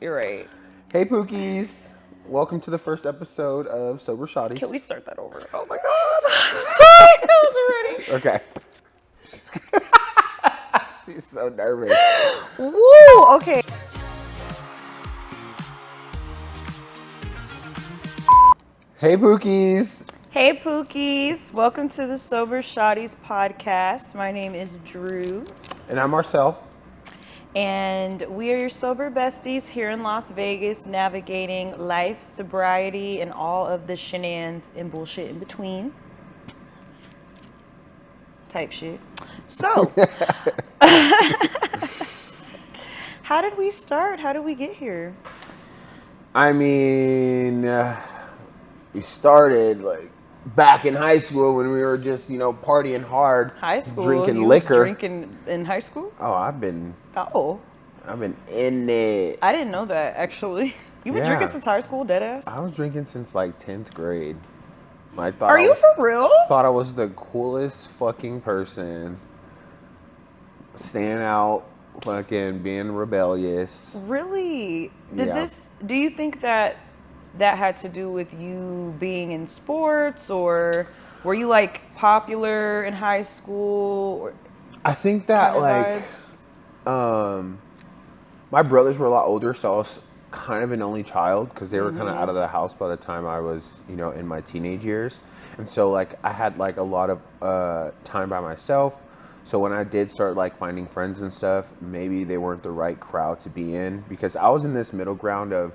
You're right. Hey, Pookies. Welcome to the first episode of Sober Shawtys. Can we start that over? Oh my God. Sorry, I was ready. Okay. She's so nervous. Woo! Okay. Hey, Pookies. Hey, Pookies. Welcome to the Sober Shawtys podcast. My name is Drew. And I'm Marcell. And we are your sober besties here in Las Vegas, navigating life, sobriety, and all of the shenanigans and bullshit in between. Type shit. So, how did we start? How did we get here? I mean, we started like back in high school when we were just, partying hard. High school? Drinking You liquor. Was drinking in high school? Oh, I've been in it. I didn't know that, actually. You've been drinking since high school, deadass? I was drinking since like 10th grade. Are you for real? Thought I was the coolest fucking person. Staying out, fucking being rebellious. Really? Yeah. Do you think that had to do with you being in sports, or were you like popular in high school? Or I think that my brothers were a lot older, so I was kind of an only child because they were kind of out of the house by the time I was, in my teenage years. And so like I had like a lot of time by myself. So when I did start like finding friends and stuff, maybe they weren't the right crowd to be in, because I was in this middle ground of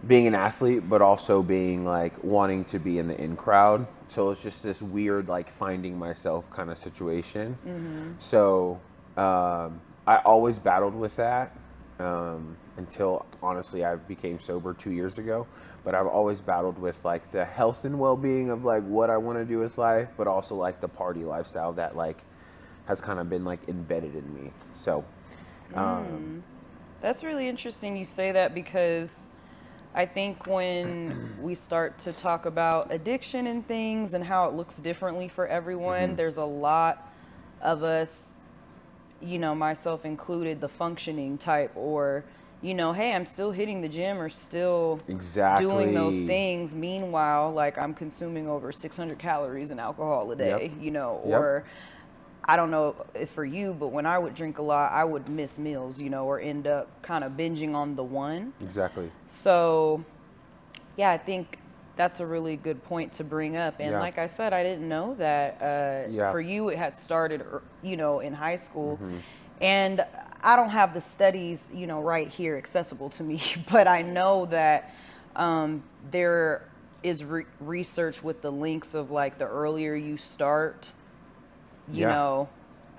being an athlete, but also being like wanting to be in the in crowd. So it's just this weird like finding myself kind of situation. Mm-hmm. So I always battled with that until honestly I became sober 2 years ago. But I've always battled with like the health and well-being of like what I want to do with life, but also like the party lifestyle that like has kind of been like embedded in me. So that's really interesting you say that, because I think when we start to talk about addiction and things and how it looks differently for everyone, there's a lot of us, myself included, the functioning type, or, hey, I'm still hitting the gym or still doing those things. Meanwhile, like I'm consuming over 600 calories in alcohol a day, or I don't know if for you, but when I would drink a lot, I would miss meals, or end up kind of binging on the one. Exactly. So, yeah, I think that's a really good point to bring up. And like I said, I didn't know that for you it had started, in high school. And I don't have the studies, right here accessible to me, but I know that there is research with the links of like the earlier you start, how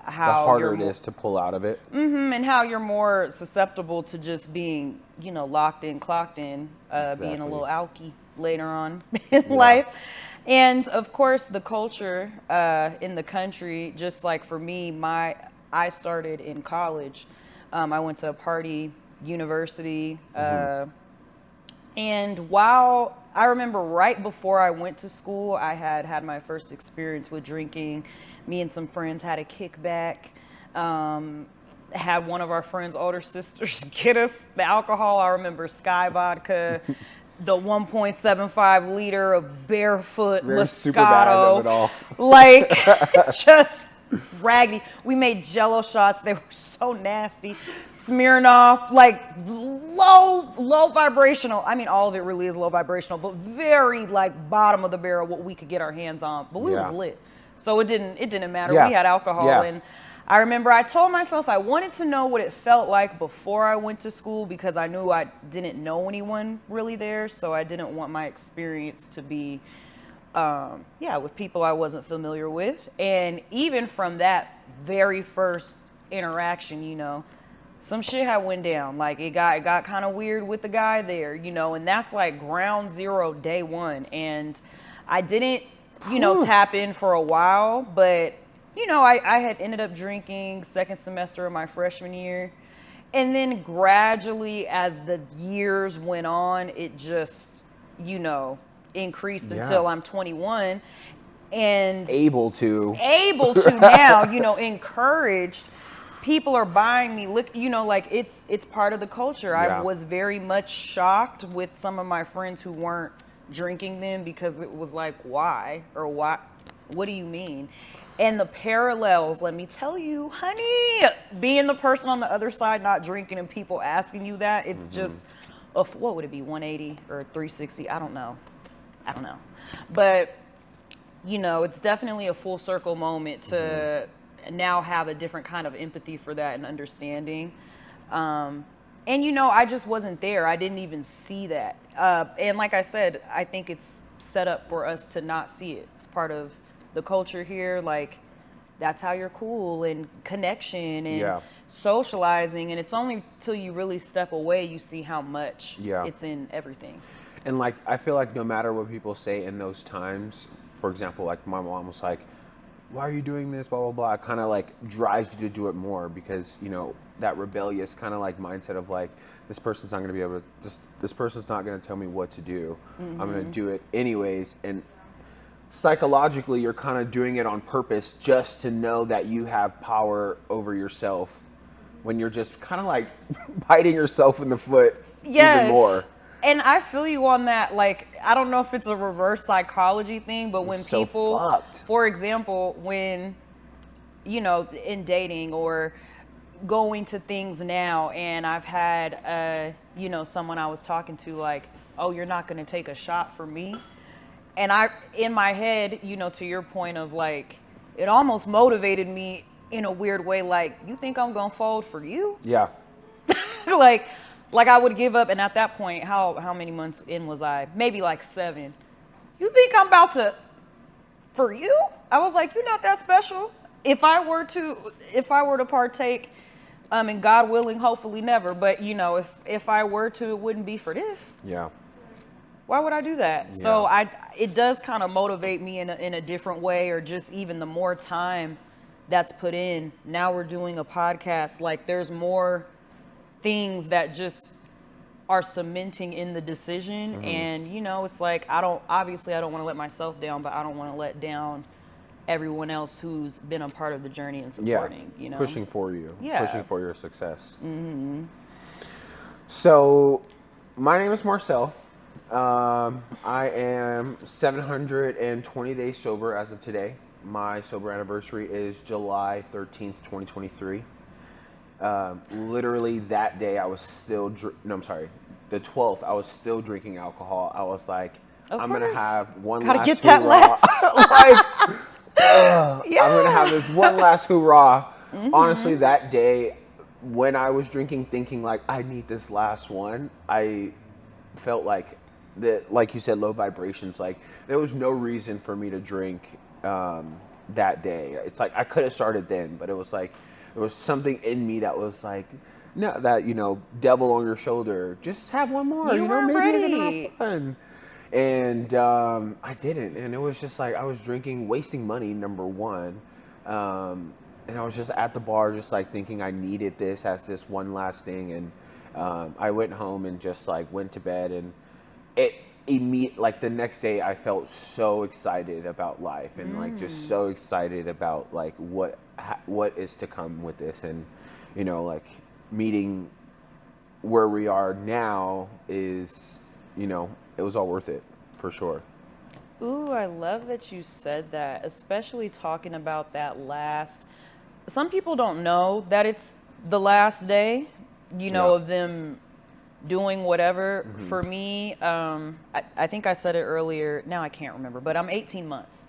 the harder it is to pull out of it. And how you're more susceptible to just being, locked in, clocked in, being a little alky later on in life. And of course, the culture in the country, just like for me, I started in college. I went to a party university. And while I remember right before I went to school, I had my first experience with drinking. Me and some friends had a kickback. Had one of our friends' older sisters get us the alcohol. I remember Sky Vodka, the 1.75 liter of barefoot Moscato. Super bad of it all. Like, just raggedy. We made Jello shots. They were so nasty. Smirnoff, like low vibrational. I mean, all of it really is low vibrational, but very like bottom of the barrel what we could get our hands on. But we was lit. So it didn't matter. We had alcohol. And I remember I told myself I wanted to know what it felt like before I went to school, because I knew I didn't know anyone really there. So I didn't want my experience to be, with people I wasn't familiar with. And even from that very first interaction, some shit had went down. Like it got kind of weird with the guy there, and that's like ground zero, day one. And I didn't, tap in for a while, but I had ended up drinking second semester of my freshman year. And then gradually as the years went on, it just, increased until I'm 21 and able to now, encouraged people are buying me. Look, like it's part of the culture. Yeah. I was very much shocked with some of my friends who weren't drinking them because it was like, why? Or why? What do you mean? And the parallels, let me tell you, honey, being the person on the other side not drinking and people asking you that, it's just, what would it be, 180 or 360? I don't know. But, it's definitely a full circle moment to now have a different kind of empathy for that and understanding. And, I just wasn't there. I didn't even see that. And like I said, I think it's set up for us to not see it. It's part of the culture here. Like, that's how you're cool and connection and socializing. And it's only till you really step away, you see how much it's in everything. And like, I feel like no matter what people say in those times, for example, like my mom was like, why are you doing this, blah, blah, blah. It kind of like drives you to do it more because, that rebellious kind of like mindset of like, this person's not going to be able to, this person's not going to tell me what to do. I'm going to do it anyways. And psychologically, you're kind of doing it on purpose just to know that you have power over yourself when you're just kind of like biting yourself in the foot even more. And I feel you on that. Like, I don't know if it's a reverse psychology thing, but when people, for example, when, in dating or going to things now, and I've had, someone I was talking to like, oh, you're not going to take a shot for me. And in my head, to your point of like, it almost motivated me in a weird way. Like, you think I'm going to fold for you? Yeah. Like I would give up. And at that point, how many months in was I? Maybe like 7. You think I'm about to, for you? I was like, you're not that special. If I were to partake, and God willing, hopefully never, but if I were to, it wouldn't be for this. Yeah. Why would I do that? Yeah. So it does kind of motivate me in a different way, or just even the more time that's put in. Now we're doing a podcast. Like, there's more things that just are cementing in the decision. And, it's like, I don't want to let myself down, but I don't want to let down everyone else who's been a part of the journey and supporting, pushing for you, pushing for your success. So my name is Marcell. I am 720 days sober as of today. My sober anniversary is July 13th, 2023. Literally that day I was still, the 12th, I was still drinking alcohol. I was like, I'm going to have one last get that last. I'm going to have this one last hoorah. Honestly, that day when I was drinking, thinking like, I need this last one, I felt like that, like you said, low vibrations. Like, there was no reason for me to drink that day. It's like I could have started then, but it was like there was something in me that was like, no, that devil on your shoulder. Just have one more. You weren't maybe ready. you're gonna have fun. And I didn't, and it was just like I was drinking, wasting money. Number one, and I was just at the bar, just like thinking I needed this as this one last thing. And I went home and just like went to bed, and like the next day I felt so excited about life and like just so excited about like what is to come with this, and like meeting where we are now is it was all worth it for sure. Ooh, I love that you said that, especially talking about that last. Some people don't know that it's the last day, of them doing whatever. For me, I think I said it earlier. Now I can't remember, but I'm 18 months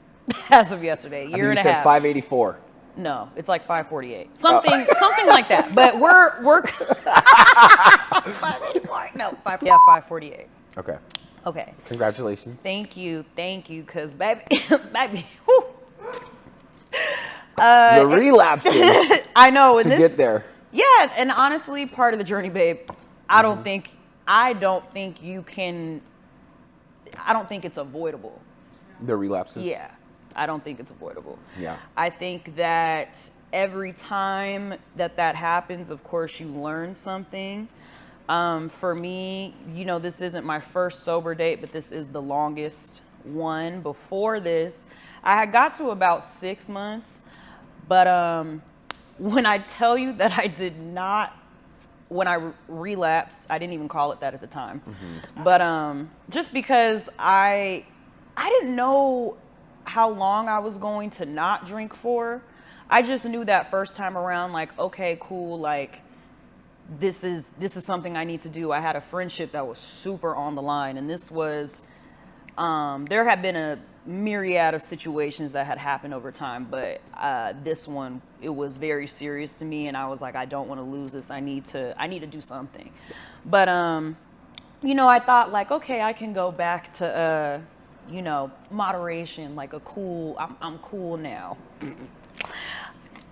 as of yesterday. Year and a half. You said 584. No, it's like 548. Something like that. But we're 584. No, 548. Okay. Congratulations. Thank you, because baby, whew. The relapses. I know. To get there. Yeah, and honestly, part of the journey, babe. I don't think you can. I don't think it's avoidable. The relapses. Yeah, I don't think it's avoidable. Yeah. I think that every time that happens, of course, you learn something. For me, this isn't my first sober date, but this is the longest one. Before this, I had got to about 6 months, but when I tell you that I did not, when I relapsed, I didn't even call it that at the time. But just because I didn't know how long I was going to not drink for. I just knew that first time around, like, okay, cool, like, this is something I need to do. I had a friendship that was super on the line, and this was, there had been a myriad of situations that had happened over time, but this one, it was very serious to me, and I was like, I don't want to lose this. I need to do something. But you know, I thought like, okay, I can go back to you know, moderation, like a cool, I'm cool now. And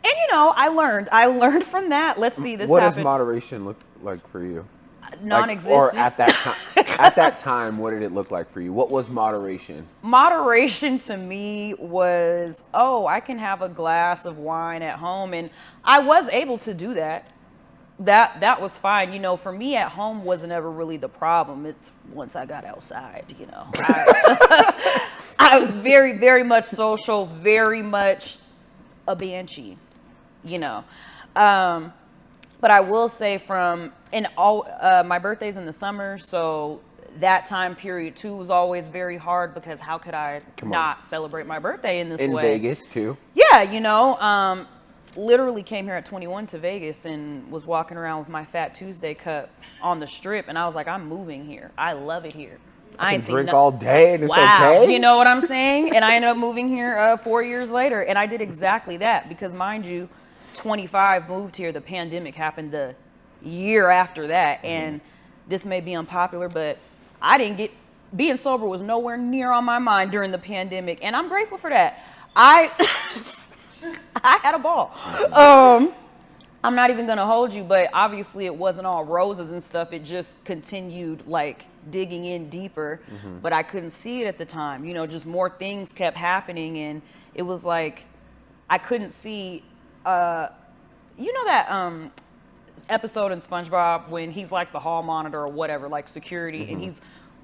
you know, I learned from that. Let's see, this What happened. does moderation look like for you? Non-existent. Like, or at that time, at that time, what did it look like for you? What was moderation? Moderation to me was, oh, I can have a glass of wine at home, and I was able to do that. That was fine. You know, for me at home wasn't ever really the problem. It's once I got outside, you know. I was very, very much social, very much a banshee, you know. But I will say my birthday's in the summer, so that time period too was always very hard because how could I not celebrate my birthday in this way? In Vegas too? Yeah, you know, literally came here at 21 to Vegas and was walking around with my Fat Tuesday cup on the strip, and I was like, I'm moving here. I love it here. I ain't drink all day and it's okay. You know what I'm saying? And I ended up moving here 4 years later, and I did exactly that because, mind you, 25 moved here. The pandemic happened the year after that, and this may be unpopular, but being sober was nowhere near on my mind during the pandemic, and I'm grateful for that. I had a ball. I'm not even gonna hold you, but obviously it wasn't all roses and stuff. It just continued like digging in deeper, but I couldn't see it at the time. You know, just more things kept happening, and it was like I couldn't see. You know that episode in SpongeBob when he's like the hall monitor or whatever, like security, and he's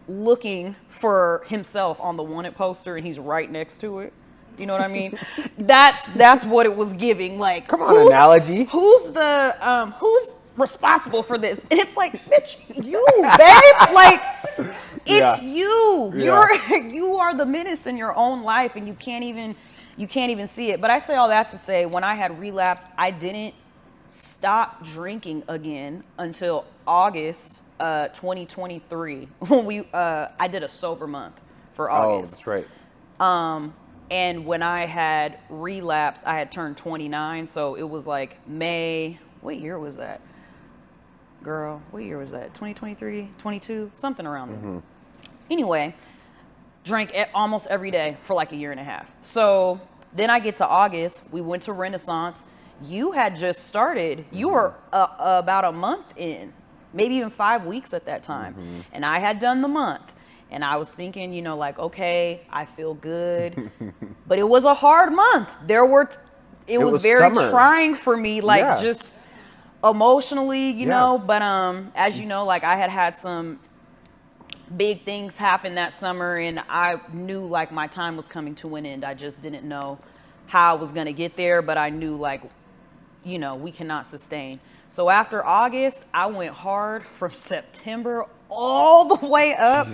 looking for himself on the wanted poster, and he's right next to it. You know what I mean? That's what it was giving. Like, come on, analogy. Who's responsible for this? And it's like, bitch, you, babe. Like, it's you. You are the menace in your own life, and you can't even see it. But I say all that to say, when I had relapsed, I didn't stop drinking again until August 2023 when I did a sober month for August. Oh, that's right. And when I had relapsed, I had turned 29, so it was like May. What year was that? Girl, what year was that? 2023, 22, something around there. Anyway, drank almost every day for like a year and a half. So then I get to August. We went to Renaissance. You had just started. You were about a month in, maybe even 5 weeks at that time. And I had done the month. And I was thinking, you know, like, okay, I feel good. But it was a hard month. It was very summer. trying for me, like just emotionally, you know. But as you know, like I had some big things happen that summer, and I knew like my time was coming to an end. I just didn't know how I was going to get there, but I knew like, you know, we cannot sustain. So after August, I went hard from September all the way up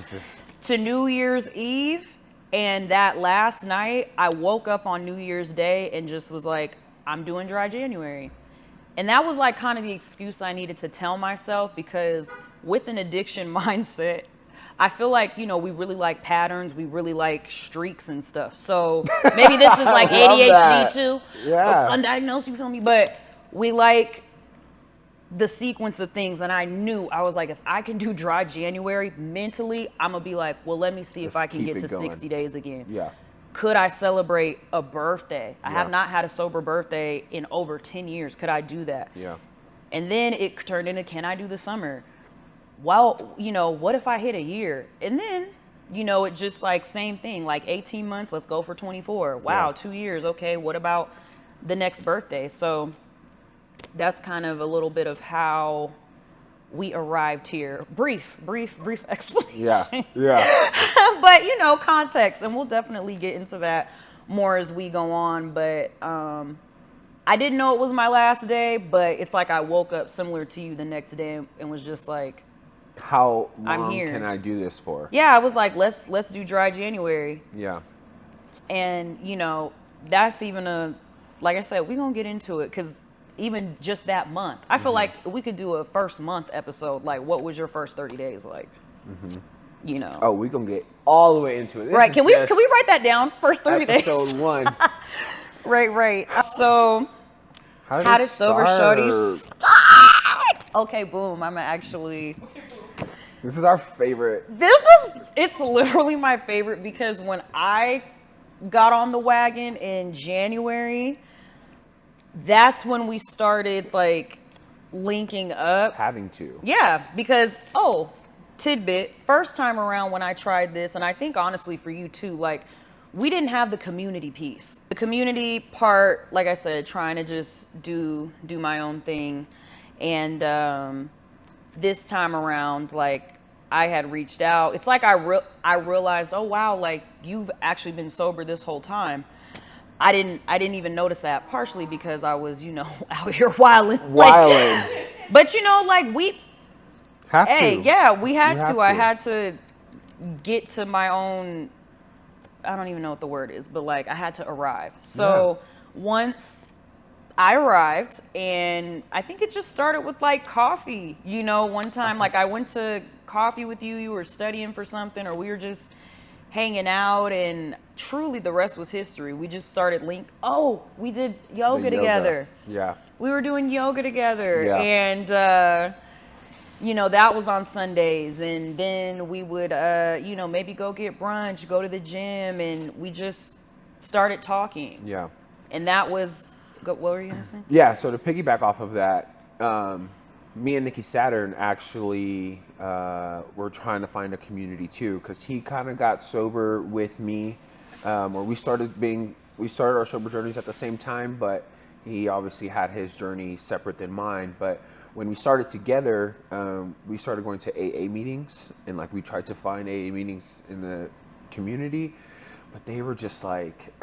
to New Year's Eve. And that last night, I woke up on New Year's Day and just was like, I'm doing dry January. And that was like kind of the excuse I needed to tell myself, because with an addiction mindset, I feel like, you know, we really like patterns. We really like streaks and stuff. So maybe this is like ADHD too. Yeah. Undiagnosed, you feel me? But we like the sequence of things, and I knew, I was like, if I can do dry January mentally, I'm gonna be like, well, let me see if I can get to 60 days again. Yeah. Could I celebrate a birthday? I have not had a sober birthday in over 10 years. Could I do that? Yeah. And then it turned into, can I do the summer? Well, you know, what if I hit a year? And then, you know, it just like same thing, like 18 months, let's go for 24. Wow, 2 years. Okay, what about the next birthday? So that's kind of a little bit of how we arrived here. Brief explanation. Yeah. But, you know, context, and we'll definitely get into that more as we go on. But I I didn't know it was my last day, but it's like I woke up similar to you the next day and was just like, How I'm long here. can I do this for? Yeah, I was like, let's do dry January. Yeah. And, you know, that's even like I said, we're going to get into it because even just that month, I feel like we could do a first month episode. Like, what was your first 30 days like? You know. Oh, we're going to get all the way into it. This Right. is Can we just write that down? First 30 days. Episode 1. Right. So, how did Sober Shawtys start? Okay, boom. I'm actually... This is our favorite. It's literally my favorite because when I got on the wagon in January, that's when we started like linking up. Having to. Yeah, because, tidbit, first time around when I tried this, and I think honestly for you too, like we didn't have the community piece. The community part, like I said, trying to just do my own thing. And this time around, like I had reached out. It's like I realized, oh wow, like you've actually been sober this whole time. I didn't even notice that, partially because I was, you know, out here wilding. But you know, like we have to. Hey, yeah, we had have to. I had to get to my own, I don't even know what the word is, but like I had to arrive. So once I arrived, and I think it just started with like coffee. You know, one time like I went to coffee with you, you were studying for something, or we were just hanging out, and truly the rest was history. We just started we did yoga together. Yeah. We were doing yoga together. Yeah. And you know, that was on Sundays, and then we would you know, maybe go get brunch, go to the gym, and we just started talking. Yeah. And that was what were you gonna say? Yeah, so to piggyback off of that, me and Nikki Saturn actually were trying to find a community too, because he kind of got sober with me, or we started our sober journeys at the same time, but he obviously had his journey separate than mine. But when we started together, we started going to AA meetings, and like we tried to find AA meetings in the community, but they were just like,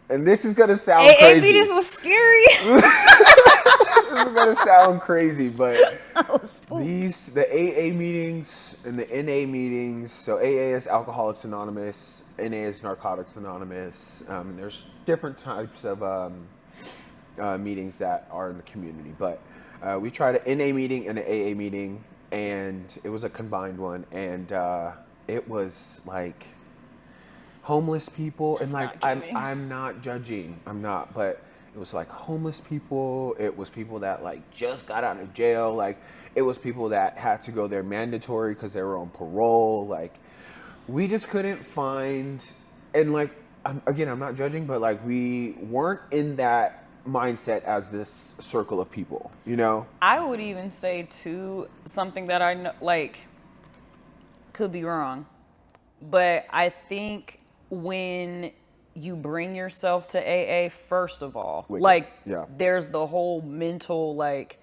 and this is gonna sound crazy. AA meetings was scary. This is gonna sound crazy, but the AA meetings and the NA meetings. So AA is Alcoholics Anonymous, NA is Narcotics Anonymous. And there's different types of meetings that are in the community, but we tried an NA meeting and an AA meeting, and it was a combined one, and it was like homeless people, and like I'm not judging, but it was like homeless people. It was people that like just got out of jail. Like it was people that had to go there mandatory because they were on parole. Like we just couldn't find, and like again, I'm not judging, but like we weren't in that mindset as this circle of people, you know? I would even say too, something that I know, like, could be wrong, but I think when you bring yourself to AA, first of all, there's the whole mental, like,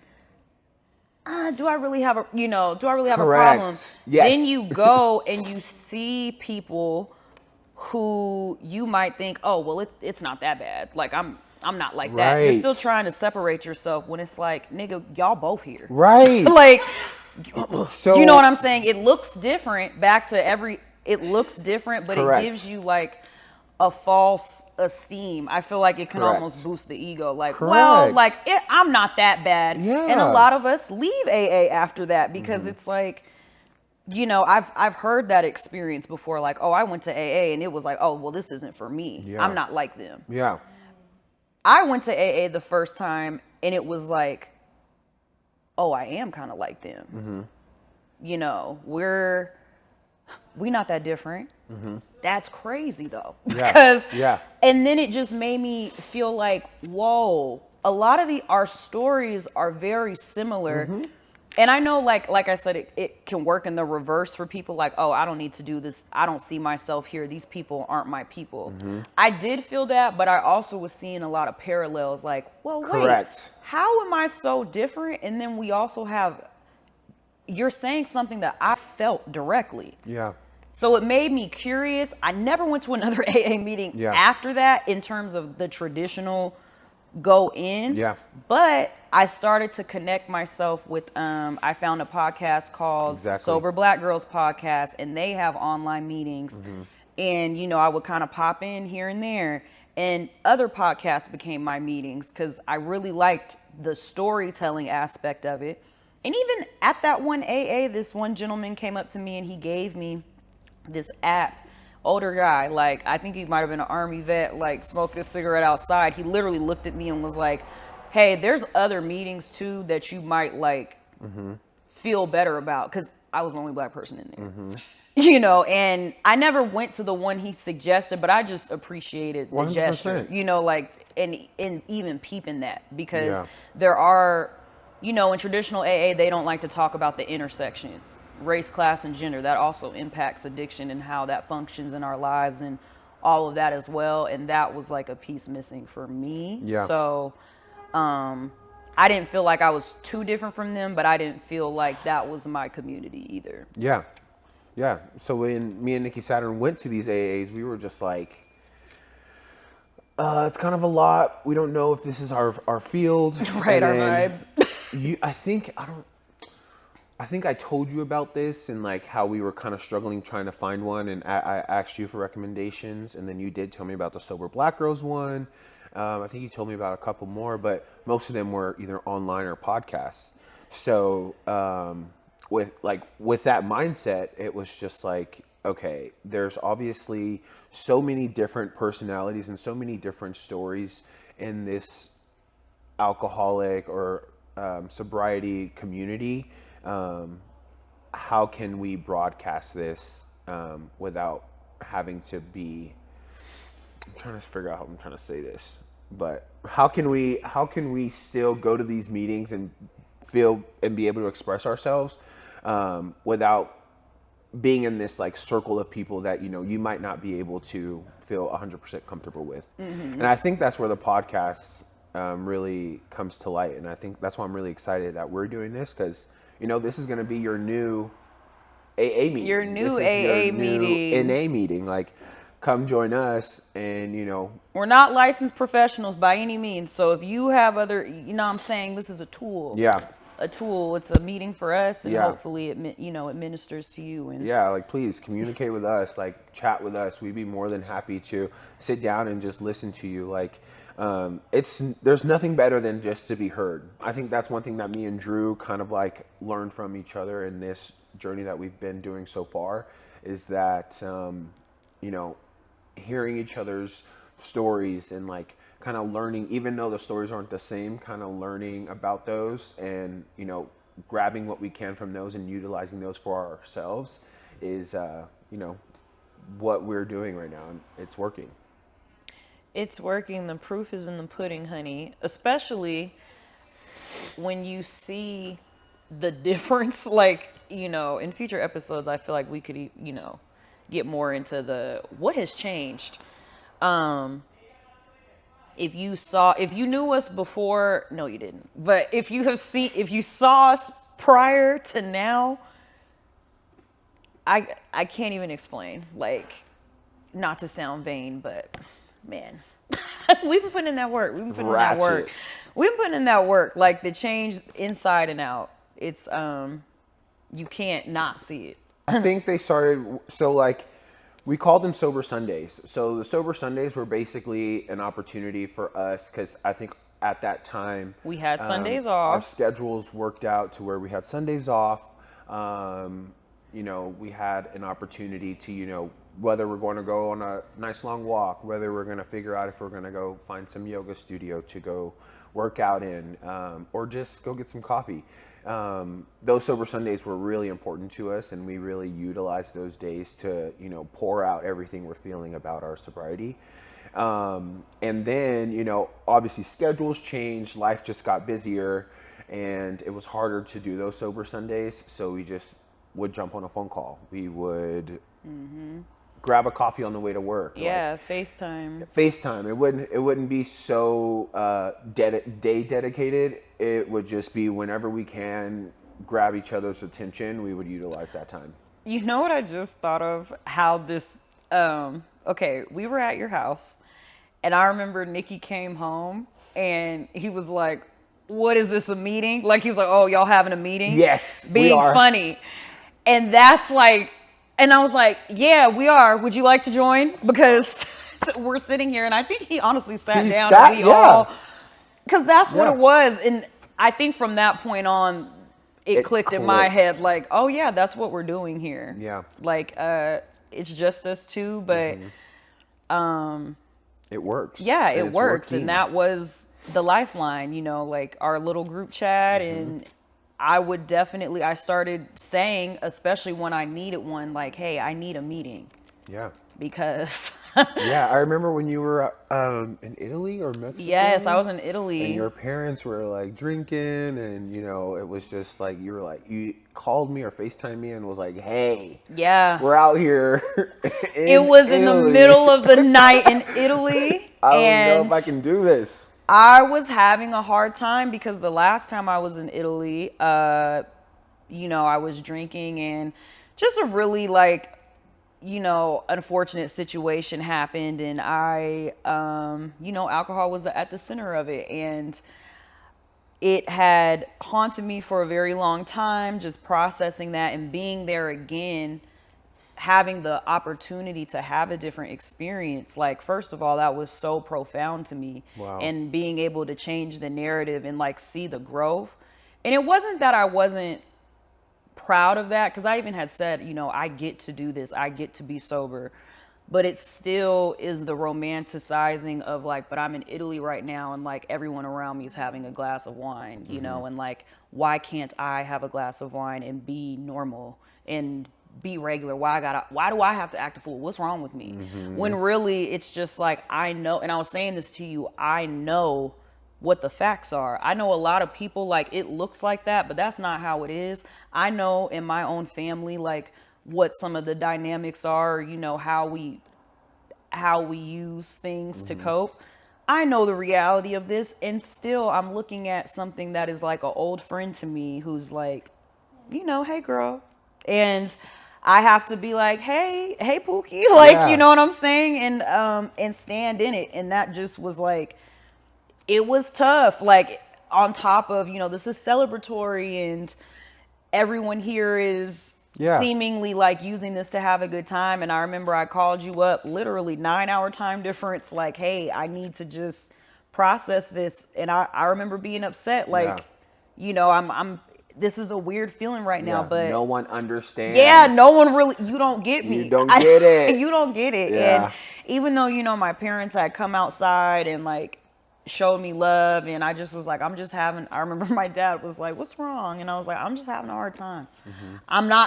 do I really have a problem? Yes. Then you go and you see people who you might think, oh, well, it's not that bad. Like, I'm not like that. You're still trying to separate yourself when it's like, nigga, y'all both here. Right. Like, so, you know what I'm saying? It looks different it looks different, but it gives you like a false esteem. I feel like it can almost boost the ego. Like, well, like I'm not that bad. Yeah. And a lot of us leave AA after that because it's like, you know, I've heard that experience before. Like, oh, I went to AA and it was like, oh, well, this isn't for me. Yeah. I'm not like them. Yeah. I went to AA the first time and it was like, oh, I am kind of like them. Mm-hmm. You know, we're not that different. Mm-hmm. That's crazy though. Because, and then it just made me feel like, whoa, a lot of our stories are very similar. Mm-hmm. And I know, like I said, it can work in the reverse for people like, oh, I don't need to do this. I don't see myself here. These people aren't my people. Mm-hmm. I did feel that, but I also was seeing a lot of parallels like, well, wait, how am I so different? And then we also have, you're saying something that I felt directly. Yeah. So it made me curious. I never went to another AA meeting after that in terms of the traditional go in. Yeah. But I started to connect myself with, I found a podcast called Exactly. Sober Black Girls Podcast, and they have online meetings. And, I would kind of pop in here and there. And other podcasts became my meetings because I really liked the storytelling aspect of it. And even at that one AA, this one gentleman came up to me and he gave me this app. Older guy, like I think he might have been an Army vet, like smoking a cigarette outside. He literally looked at me and was like, hey, there's other meetings too that you might like feel better about, because I was the only Black person in there. And I never went to the one he suggested, but I just appreciated the 100%. gesture, like, and even peeping that, because Yeah. there are, in traditional AA, they don't like to talk about the intersections. Race, class, and gender, that also impacts addiction and how that functions in our lives and all of that as well. And that was like a piece missing for me. Yeah. So I didn't feel like I was too different from them, but I didn't feel like that was my community either. Yeah. Yeah. So when me and Nikki Saturn went to these AAs, we were just like, it's kind of a lot. We don't know if this is our field. Right, And our then vibe. I think I told you about this and like how we were kind of struggling trying to find one, and I asked you for recommendations, and then you did tell me about the Sober Black Girls one. I think you told me about a couple more, but most of them were either online or podcasts. So with that mindset, it was just like, okay, there's obviously so many different personalities and so many different stories in this alcoholic or sobriety community. How can we broadcast this without having to be, I'm trying to figure out how I'm trying to say this, but how can we still go to these meetings and feel and be able to express ourselves without being in this like circle of people that you might not be able to feel 100% comfortable with. And I think that's where the podcast really comes to light, and I think that's why I'm really excited that we're doing this, because this is going to be your new AA meeting. Your new AA meeting. NA meeting. Like, come join us, and we're not licensed professionals by any means. So if you have other, I'm saying this is a tool. Yeah. A tool. It's a meeting for us, and Yeah. hopefully it ministers to you. And Yeah, like please communicate with us, like chat with us. We'd be more than happy to sit down and just listen to you. Like, there's nothing better than just to be heard. I think that's one thing that me and Drew kind of like learned from each other in this journey that we've been doing so far, is that hearing each other's stories and like kind of learning, even though the stories aren't the same, kind of learning about those and grabbing what we can from those and utilizing those for ourselves is what we're doing right now, and it's working. It's working. The proof is in the pudding, honey. Especially when you see the difference. Like, in future episodes, I feel like we could, get more into what has changed. If you knew us before, no, you didn't. But if you saw us prior to now, I can't even explain. Like, not to sound vain, but man, we've been putting in that work. We've been putting in that work. We've been putting in that work. Like the change inside and out. It's you can't not see it. I think they started, so like we called them Sober Sundays. So the Sober Sundays were basically an opportunity for us, because I think at that time we had Sundays our off. schedules worked out to where we had Sundays off. We had an opportunity to whether we're going to go on a nice long walk, whether we're going to figure out if we're going to go find some yoga studio to go work out in, or just go get some coffee. Those Sober Sundays were really important to us, and we really utilized those days to, pour out everything we're feeling about our sobriety. And then, obviously schedules changed, life just got busier, and it was harder to do those Sober Sundays. So we just would jump on a phone call. We would grab a coffee on the way to work. Yeah, FaceTime. FaceTime. It wouldn't be so day dedicated. It would just be whenever we can grab each other's attention, we would utilize that time. You know what I just thought of? How this, okay, we were at your house, and I remember Nikki came home, and he was like, what is this, a meeting? Like, he's like, oh, y'all having a meeting? Yes, we being are. funny. And that's like, and I was like, yeah, we are. Would you like to join? Because we're sitting here, and I think he honestly sat down and we all, because that's what it was. And I think from that point on, it clicked in my head, like, oh yeah, that's what we're doing here. Yeah. Like, it's just us two, but it works. Yeah, it works. And that was the lifeline, you know, like our little group chat. And I started saying, especially when I needed one, like, hey, I need a meeting. Yeah. Because yeah, I remember when you were in Italy or Mexico. Yes, I was in Italy. And your parents were like drinking, and you know, it was just like you called me or FaceTimed me and was like, "Hey, yeah, we're out here." It was Italy. In the middle of the night in Italy. I don't know if I can do this. I was having a hard time because the last time I was in Italy, you know, I was drinking and just a really like, you know, unfortunate situation happened, and I, you know, alcohol was at the center of it, and it had haunted me for a very long time, just processing that and being there again, having the opportunity to have a different experience. Like, first of all, that was so profound to me. Wow. And being able to change the narrative and like see the growth. And it wasn't that I wasn't proud of that, because I even had said, you know, I get to do this, I get to be sober, but it still is the romanticizing of like, but I'm in Italy right now and like everyone around me is having a glass of wine, you know, and like, why can't I have a glass of wine and be normal and be regular? Why do I have to act a fool? What's wrong with me? When really it's just like, I know, and I was saying this to you, I know what the facts are. I know a lot of people, like, it looks like that, but that's not how it is. I know in my own family, like, what some of the dynamics are, you know, how we use things to cope. I know the reality of this, and still I'm looking at something that is like an old friend to me who's like, you know, hey girl. And I have to be like, hey Pookie, like, you know what I'm saying? And stand in it. And that just was like, it was tough. Like, on top of, you know, this is celebratory and everyone here is seemingly like using this to have a good time. And I remember I called you up, literally 9-hour time difference, like, hey, I need to just process this. And I remember being upset, like, you know, I'm this is a weird feeling right now, but no one understands. Yeah, no one really, you don't get me. You don't get it. You don't get it. Yeah. And even though, you know, my parents had come outside and like showed me love, and I just was like, I remember my dad was like, what's wrong? And I was like, I'm just having a hard time.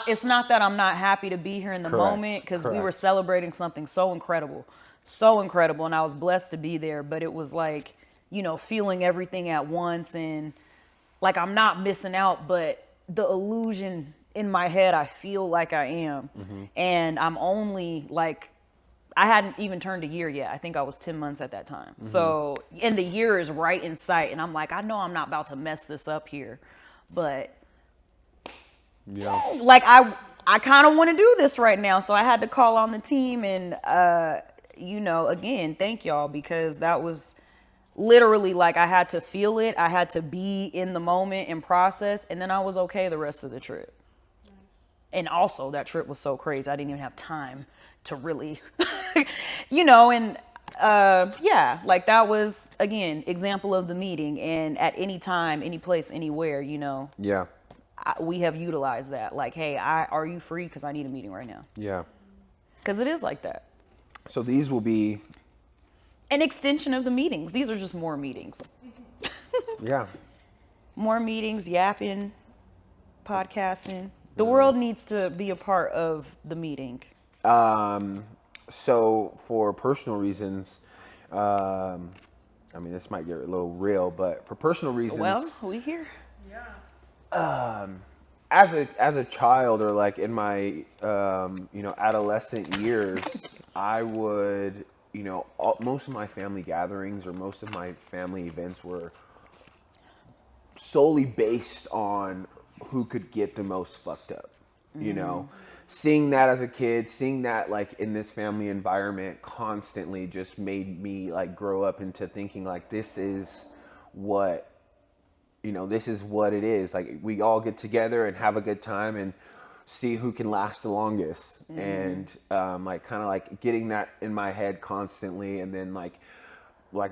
It's not that I'm not happy to be here in the moment, because we were celebrating something so incredible, and I was blessed to be there, but it was like, you know, feeling everything at once, and like, I'm not missing out, but the illusion in my head, I feel like I am. And I'm only like, I hadn't even turned a year yet. I think I was 10 months at that time. So, and the year is right in sight. And I'm like, I know I'm not about to mess this up here, but like, I kind of want to do this right now. So I had to call on the team, and, you know, again, thank y'all, because that was literally like, I had to feel it. I had to be in the moment and process. And then I was okay the rest of the trip. And also that trip was so crazy. I didn't even have time to really, you know, and yeah, like, that was, again, example of the meeting. And at any time, any place, anywhere, you know, we have utilized that. Like, hey, are you free? Because I need a meeting right now. Yeah. Because it is like that. So these will be an extension of the meetings. These are just more meetings. More meetings, yapping, podcasting. The world needs to be a part of the meeting. So for personal reasons, I mean, this might get a little real, but for personal reasons. Well, we here. As a child, or like in my, you know, adolescent years, I would, you know, most of my family gatherings or most of my family events were solely based on who could get the most fucked up, you know. Seeing that as a kid, seeing that like in this family environment constantly just made me like grow up into thinking like, this is what, this is what it is. Like, we all get together and have a good time and see who can last the longest. And like kind of like getting that in my head constantly. And then like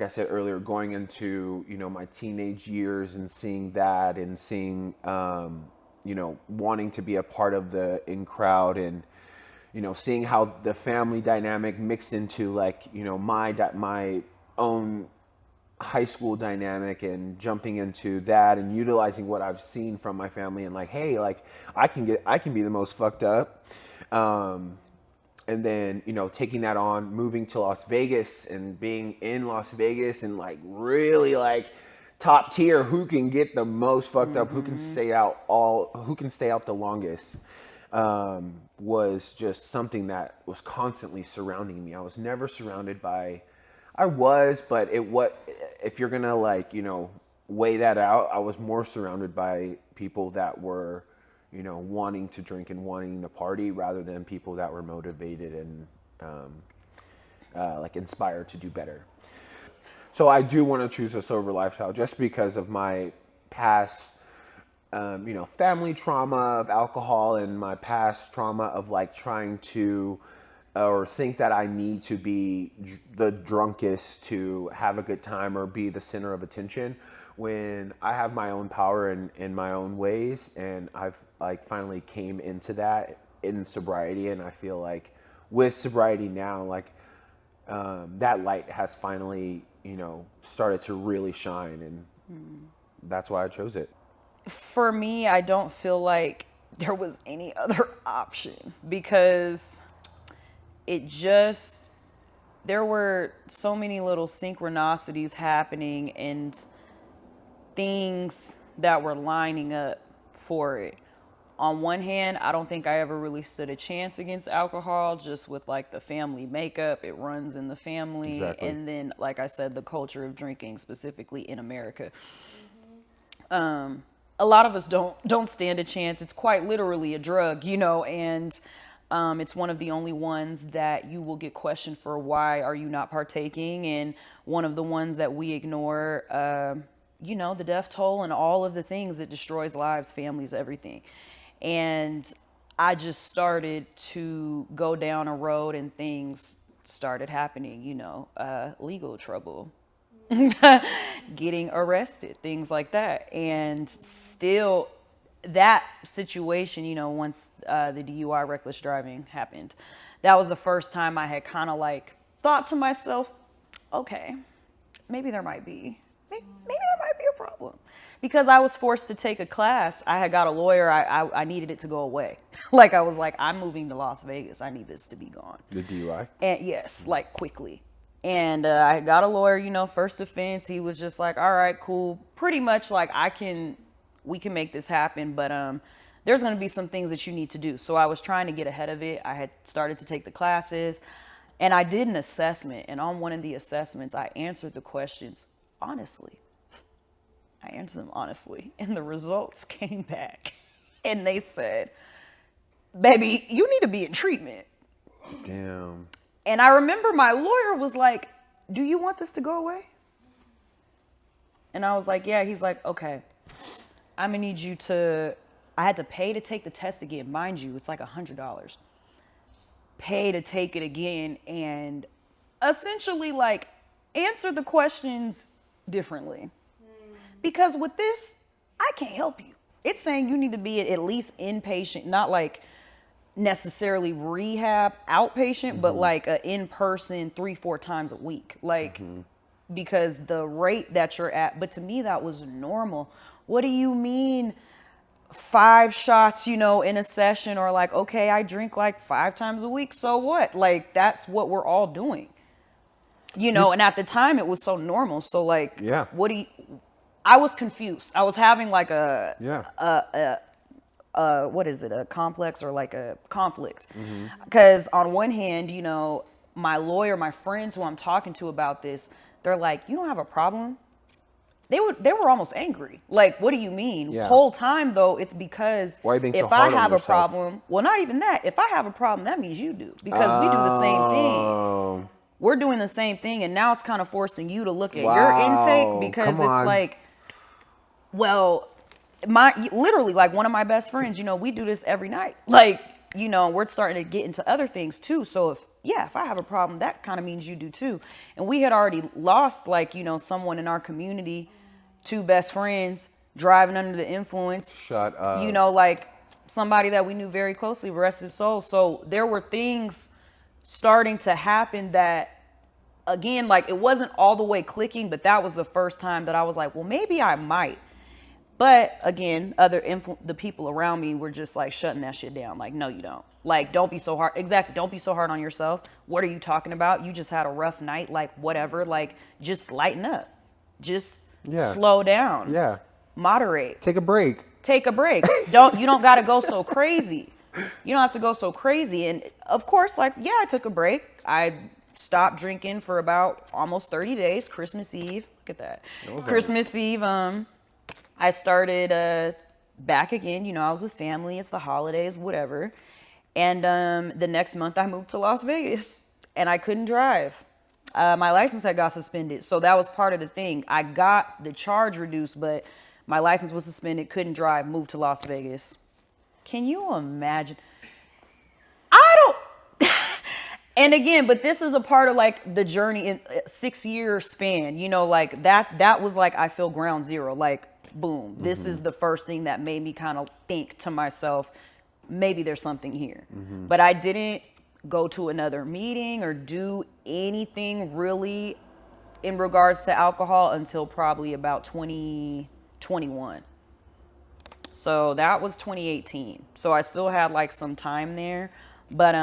I said earlier, going into, my teenage years and seeing that and seeing, wanting to be a part of the in crowd and, seeing how the family dynamic mixed into like, my own high school dynamic and jumping into that and utilizing what I've seen from my family and like, hey, like I can be the most fucked up. And then, taking that on, moving to Las Vegas and being in Las Vegas and like really like top tier, who can get the most fucked up, who can stay out the longest, was just something that was constantly surrounding me. I was never surrounded by, but if you're gonna like, weigh that out, I was more surrounded by people that were, wanting to drink and wanting to party rather than people that were motivated and like inspired to do better. So I do want to choose a sober lifestyle just because of my past, family trauma of alcohol and my past trauma of like trying to or think that I need to be the drunkest to have a good time or be the center of attention, when I have my own power in my own ways. And I've like finally came into that in sobriety. And I feel like with sobriety now, like that light has finally, started to really shine. And that's why I chose it. For me, I don't feel like there was any other option because there were so many little synchronicities happening and things that were lining up for it. On one hand, I don't think I ever really stood a chance against alcohol, just with like the family makeup. It runs in the family. Exactly. And then, like I said, the culture of drinking, specifically in America. A lot of us don't stand a chance. It's quite literally a drug, and it's one of the only ones that you will get questioned for why are you not partaking, and one of the ones that we ignore, the death toll and all of the things that destroys lives, families, everything. And I just started to go down a road and things started happening, legal trouble, getting arrested, things like that. And still that situation, once the DUI reckless driving happened, that was the first time I had kind of like thought to myself, okay, maybe there might be a problem. Because I was forced to take a class. I had got a lawyer. I needed it to go away. Like I was like, I'm moving to Las Vegas. I need this to be gone. The DUI? And yes, like quickly. And I got a lawyer, first offense. He was just like, all right, cool. Pretty much like we can make this happen, but there's going to be some things that you need to do. So I was trying to get ahead of it. I had started to take the classes and I did an assessment. And on one of the assessments, I answered the questions honestly. I answered them honestly. And the results came back and they said, baby, you need to be in treatment. Damn. And I remember my lawyer was like, do you want this to go away? And I was like, yeah. He's like, okay, I'm gonna need you I had to pay to take the test again. Mind you, it's like $100. Pay to take it again and essentially like answer the questions differently. Because with this, I can't help you. It's saying you need to be at least inpatient, not like necessarily rehab outpatient, but like a in-person 3-4 times a week. Like, because the rate that you're at, but to me that was normal. What do you mean 5 shots, in a session, or like, okay, I drink like 5 times a week. So what? Like, that's what we're all doing, and at the time it was so normal. So like, yeah. I was confused. I was having like a complex or like a conflict. Because on one hand, my lawyer, my friends who I'm talking to about this, they're like, you don't have a problem? They were almost angry. Like, what do you mean? Yeah. Whole time though, it's because why are you being so if hard I on have yourself? A problem, well, not even that. If I have a problem, that means you do, because we do the same thing. We're doing the same thing, and now it's kind of forcing you to look at your intake, because it's like, Well, literally, like, one of my best friends, we do this every night. Like, we're starting to get into other things too. So if I have a problem, that kind of means you do too. And we had already lost, like, someone in our community, 2 best friends driving under the influence. Shut up. Like somebody that we knew very closely, rest his soul. So there were things starting to happen that, again, like, it wasn't all the way clicking, but that was the first time that I was like, well, maybe I might. But again, the people around me were just like shutting that shit down. Like, no, you don't. Like, don't be so hard. Exactly. Don't be so hard on yourself. What are you talking about? You just had a rough night. Like, whatever. Like, just lighten up. Just slow down. Yeah. Moderate. Take a break. You don't got to go so crazy. You don't have to go so crazy. And of course, like, yeah, I took a break. I stopped drinking for about almost 30 days. Christmas Eve. Look at that. Christmas Eve. I started back again. I was with family. It's the holidays, whatever. And the next month I moved to Las Vegas and I couldn't drive. My license had got suspended. So that was part of the thing. I got the charge reduced, but my license was suspended, couldn't drive, moved to Las Vegas. Can you imagine? And again, but this is a part of like the journey in a 6-year span, like that was like, I feel ground zero, like, boom, this is the first thing that made me kind of think to myself, maybe there's something here. But I didn't go to another meeting or do anything really in regards to alcohol until probably about 2021. So that was 2018. So I still had like some time there, but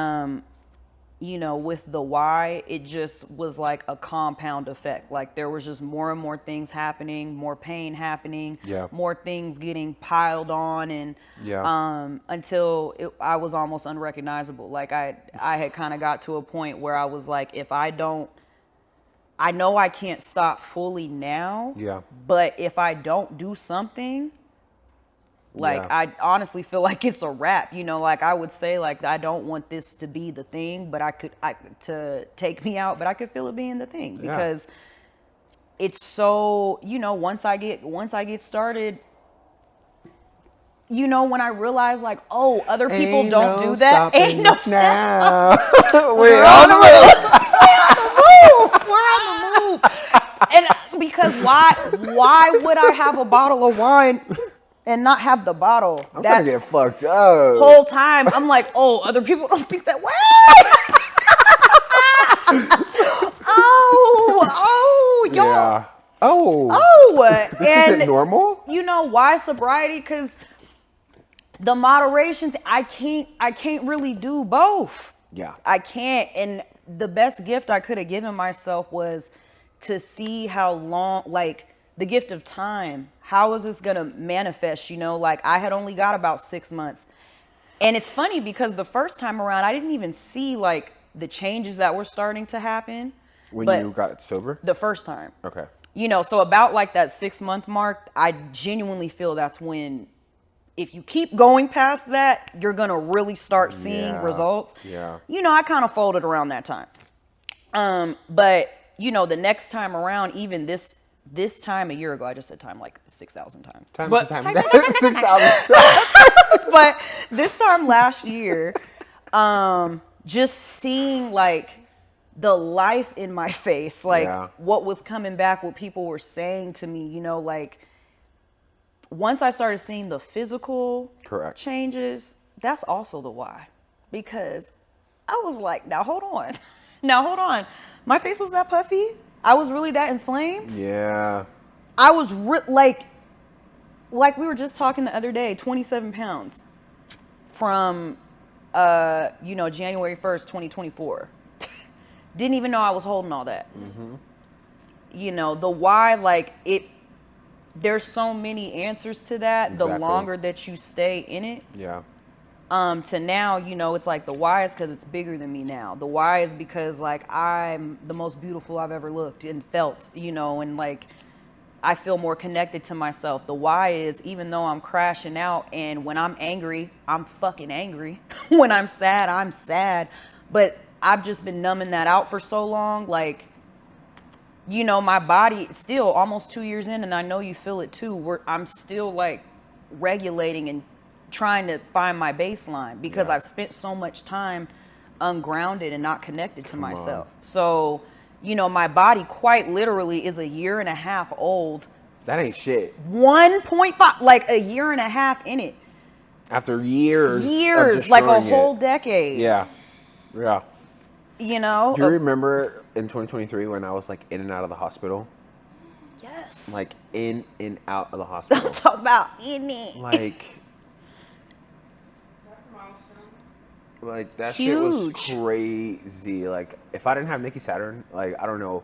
with the why, it just was like a compound effect. Like, there was just more and more things happening, more pain happening, more things getting piled on, and until I was almost unrecognizable. Like, I had kind of got to a point where I was like, I know I can't stop fully now, but if I don't do something, like, I honestly feel like it's a wrap, like, I would say, like, I don't want this to be the thing, but to take me out, but I could feel it being the thing, because it's so, once I get started, when I realize, like, oh, other people don't do that, ain't no now. We're on the move. We're on the move. And because why would I have a bottle of wine and not have the bottle? I'm trying to get fucked up. Whole time, I'm like, oh, other people don't think that way. Yo. Yeah. This isn't normal? Why sobriety? Because the moderation, I can't really do both. Yeah. I can't. And the best gift I could have given myself was to see how long, like, the gift of time. How is this going to manifest? Like, I had only got about 6 months. And it's funny because the first time around, I didn't even see, like, the changes that were starting to happen. When you got sober? The first time. Okay. So about, like, that 6-month mark, I genuinely feel that's when, if you keep going past that, you're going to really start seeing results. Yeah. I kind of folded around that time. But, the next time around, even this time a year ago, I just said time like 6,000 times. Time. 6,000. But this time last year, just seeing like the life in my face, like what was coming back, what people were saying to me, like once I started seeing the physical changes, that's also the why. Because I was like, now hold on. My face was that puffy. I was really that inflamed. Yeah. I was like we were just talking the other day, 27 pounds from, January 1st, 2024. Didn't even know I was holding all that. The why, like there's so many answers to that. Exactly. The longer that you stay in it. Yeah. To now, it's like the why is because it's bigger than me now. The why is because like I'm the most beautiful I've ever looked and felt, and like I feel more connected to myself. The why is even though I'm crashing out and when I'm angry, I'm fucking angry. When I'm sad, I'm sad. But I've just been numbing that out for so long. Like you know, my body still almost 2 years in, and I know you feel it too, where I'm still like regulating and trying to find my baseline because I've spent so much time ungrounded and not connected to myself. So, you know, my body quite literally is a year and a half old. That ain't shit. 1.5, like a year and a half in it. After years, like a whole decade. Yeah. You know? Do you remember in 2023 when I was like in and out of the hospital? Yes. Like in and out of the hospital. Don't talk about in it. Like, That's a milestone. like that Huge. shit was crazy. Like, if I didn't have Nikki Saturn, like, I don't know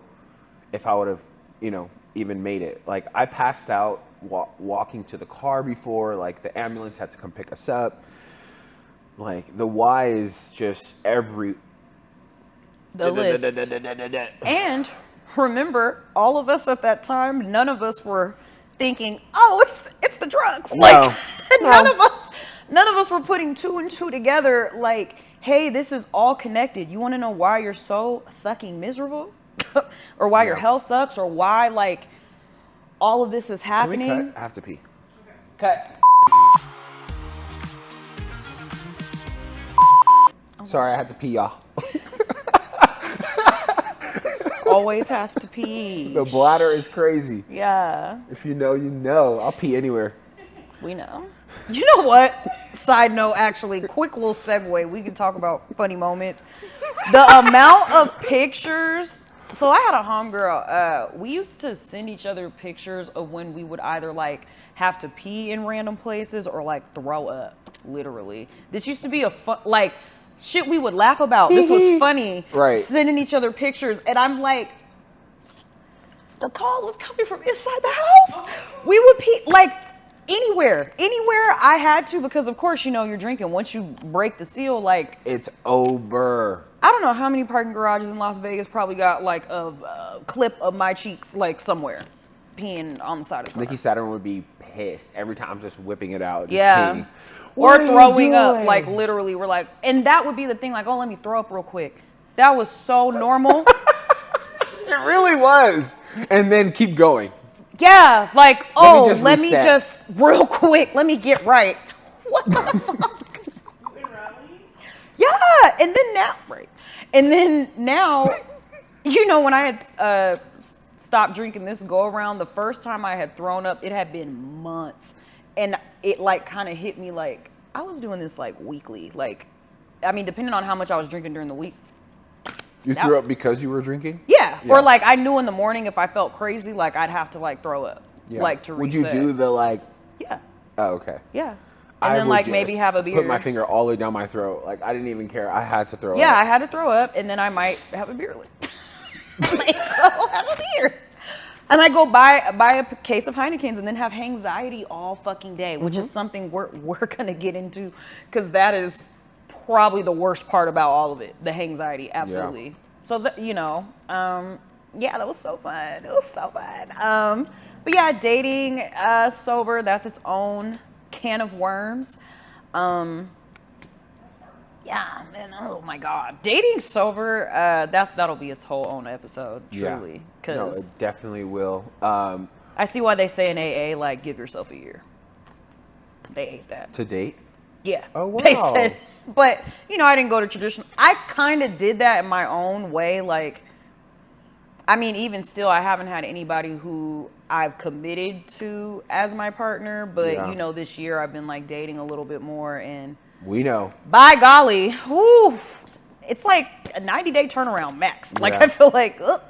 if I would have, you know, even made it. Like, I passed out walking to the car before. Like, the ambulance had to come pick us up. Like, the why is just every. The list. And remember, all of us at that time, none of us were thinking, "Oh, it's the drugs." No. Like none of us were putting two and two together. Like, hey, this is all connected. You want to know why you're so fucking miserable, or why your health sucks, or why like all of this is happening? Can we cut? I have to pee. Cut. Sorry, I had to pee, y'all. Always have to pee. The bladder is crazy. Yeah. If you know, you know. I'll pee anywhere. We know. You know what? Side note, actually, quick little segue. We can talk about funny moments. The amount of pictures. So I had a homegirl. We used to send each other pictures of when we would either like have to pee in random places or like throw up. Literally, this used to be a fun like. Shit we would laugh about. This was funny. Right. Sending each other pictures. And I'm like, the call was coming from inside the house. We would pee, like, anywhere I had to, because of course, you know, you're drinking. Once you break the seal, like. It's over. I don't know how many parking garages in Las Vegas probably got, like, a clip of my cheeks, like, somewhere. Peeing on the side of the car. Nikki Saturn would be pissed every time I'm just whipping it out. Just peeing. Or throwing up, like literally, we're like, and that would be the thing, like, oh, let me throw up real quick. That was so normal. It really was. And then keep going. Yeah, like, oh, let me reset. just real quick, let me get right. What the fuck? Yeah, and then now, right. And then now, you know, when I had stopped drinking this go around, the first time I had thrown up, it had been months. And it like kind of hit me like, I was doing this like weekly. Like, I mean, depending on how much I was drinking during the week. You threw up because you were drinking? Yeah. Or like I knew in the morning if I felt crazy, like I'd have to like throw up. Yeah. Like to reset. Would you do the like? Yeah. Oh, okay. Yeah. And I then would like just maybe have a beer. Put my finger all the way down my throat. Like I didn't even care. I had to throw up. Yeah, I had to throw up, and then I might have a beer. Like, I'll have a beer. And I go buy a case of Heinekens and then have anxiety all fucking day, which is something we're gonna get into, because that is probably the worst part about all of it, the anxiety, absolutely. Yeah. So you know, yeah, that was so fun. It was so fun. But yeah, dating sober, that's its own can of worms. Yeah, man, oh my God. Dating sober, that'll be its whole own episode, truly. Yeah. No, it definitely will. I see why they say in AA, like, give yourself a year. They hate that. To date? Yeah. Oh, wow. They said, but, you know, I didn't go to traditional. I kind of did that in my own way. Like, I mean, even still, I haven't had anybody who I've committed to as my partner. But, you know, this year I've been, like, dating a little bit more, and we know. By golly, whoo, it's like a 90-day turnaround max. Like, I feel like, ugh.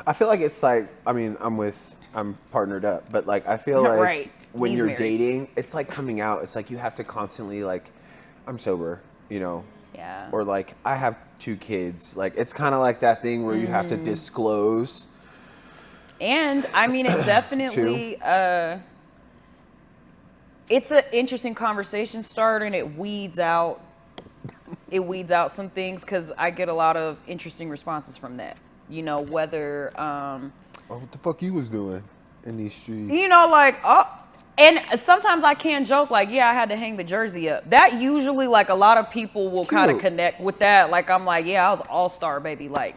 I feel like it's like, I mean, I'm partnered up, but like, I feel like when you're dating, it's like coming out. It's like you have to constantly like, I'm sober, you know? Yeah. Or like, I have 2 kids. Like, it's kind of like that thing where you have to disclose. And I mean, it definitely, it's an interesting conversation starter, and it weeds out some things, because I get a lot of interesting responses from that. You know, whether what the fuck you was doing in these streets? You know, like, oh, and sometimes I can joke like, yeah, I had to hang the jersey up. That usually, like, a lot of people will kind of connect with that. Like, I'm like, yeah, I was all-star, baby. Like,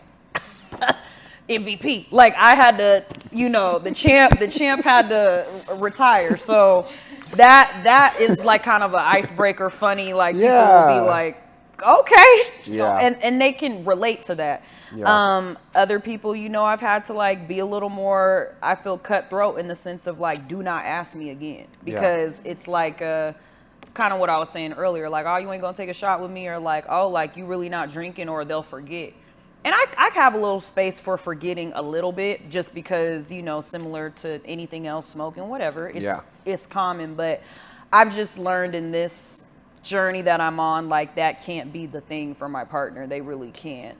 MVP. Like I had to, the champ had to retire. So that is like kind of an icebreaker, funny. Like people will be like, okay, and they can relate to that. Yeah. Other people, I've had to like be a little more, I feel, cutthroat in the sense of like, do not ask me again, because it's like kind of what I was saying earlier, like, oh, you ain't gonna take a shot with me, or like, oh, like you really not drinking, or they'll forget. And I have a little space for forgetting a little bit, just because, similar to anything else, smoking, whatever, it's common. But I've just learned in this journey that I'm on, like that can't be the thing for my partner. They really can't.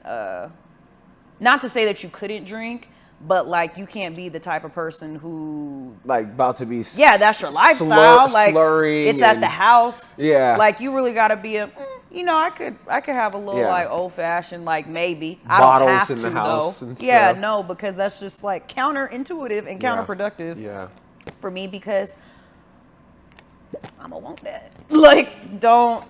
Not to say that you couldn't drink, but like you can't be the type of person who like about to be that's your lifestyle. Like slurring it's at the house. Yeah. Like you really gotta be I could have a little like old fashioned, like maybe. Bottles I don't have in to the house though. and Yeah, stuff. no, because that's just like counterintuitive and counterproductive for me, because I'm gonna want that. Like don't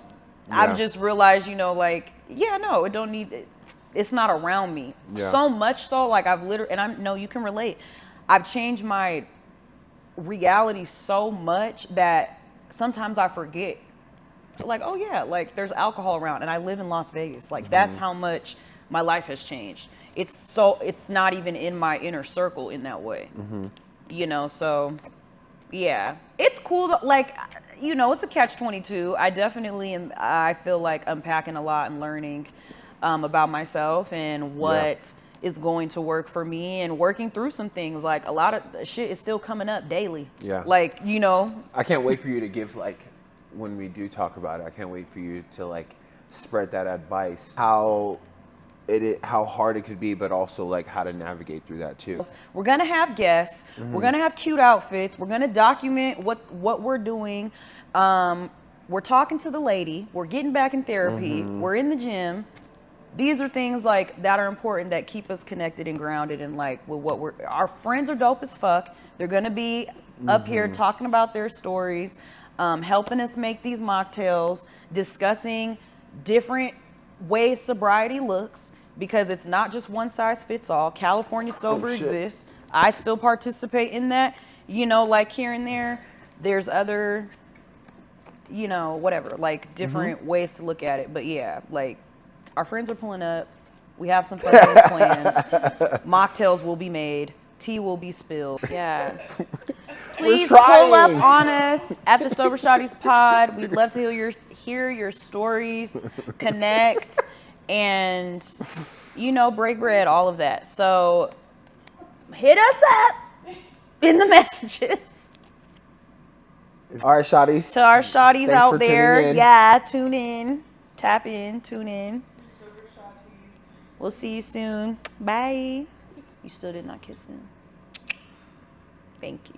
I've just realized, like, no, it don't need it. It's not around me. So much so, like I've literally, and I know you can relate, I've changed my reality so much that sometimes I forget. Like, oh yeah, like there's alcohol around and I live in Las Vegas. Like that's how much my life has changed. It's not even in my inner circle in that way. So yeah, it's cool to, like, it's a catch-22. I definitely am, I feel like unpacking a lot and learning about myself and what is going to work for me, and working through some things. Like a lot of shit is still coming up daily. Yeah. Like, I can't wait for you to give, like, when we do talk about it, I can't wait for you to like spread that advice. How hard it could be, but also like how to navigate through that too. We're gonna have guests. We're gonna have cute outfits. We're gonna document what we're doing. We're talking to the lady. We're getting back in therapy. We're in the gym. These are things like that are important, that keep us connected and grounded, and like with what our friends are dope as fuck. They're gonna be up here talking about their stories, helping us make these mocktails, discussing different ways sobriety looks, because it's not just one size fits all. California Sober exists. I still participate in that, like here and there. There's other, whatever, like different ways to look at it. But yeah, like our friends are pulling up. We have some fun things planned. Mocktails will be made. Tea will be spilled. Yeah. Please pull up on us at the Sober Shawtys pod. We'd love to hear your stories, connect, and, break bread, all of that. So hit us up in the messages. All right, Shawtys. To our Shawtys Thanks out for there. tuning in. Yeah, tune in. Tap in, tune in. Sober Shawtys. We'll see you soon. Bye. You still did not kiss them. Thank you.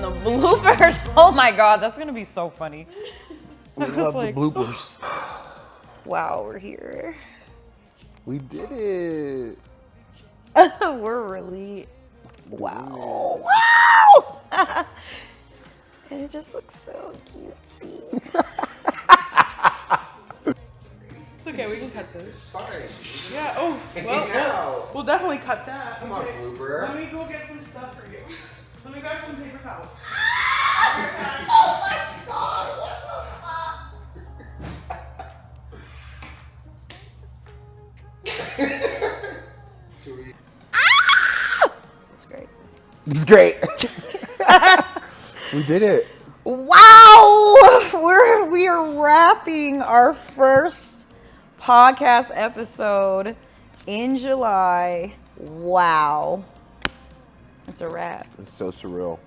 The bloopers. Oh my God, that's gonna be so funny. We love the bloopers. Wow, we're here. We did it. We're really, wow. Wow! And it just looks so cutesy. It's okay, we can cut this. It's fine. Yeah, oh, well, we'll definitely cut that. Come on, blooper. Let me go get some stuff for you. Let me grab some paper towels. Oh my God, what the fuck? It's great. This is great. We did it. Wow, we are wrapping our first podcast episode in July. Wow. It's a wrap. It's so surreal.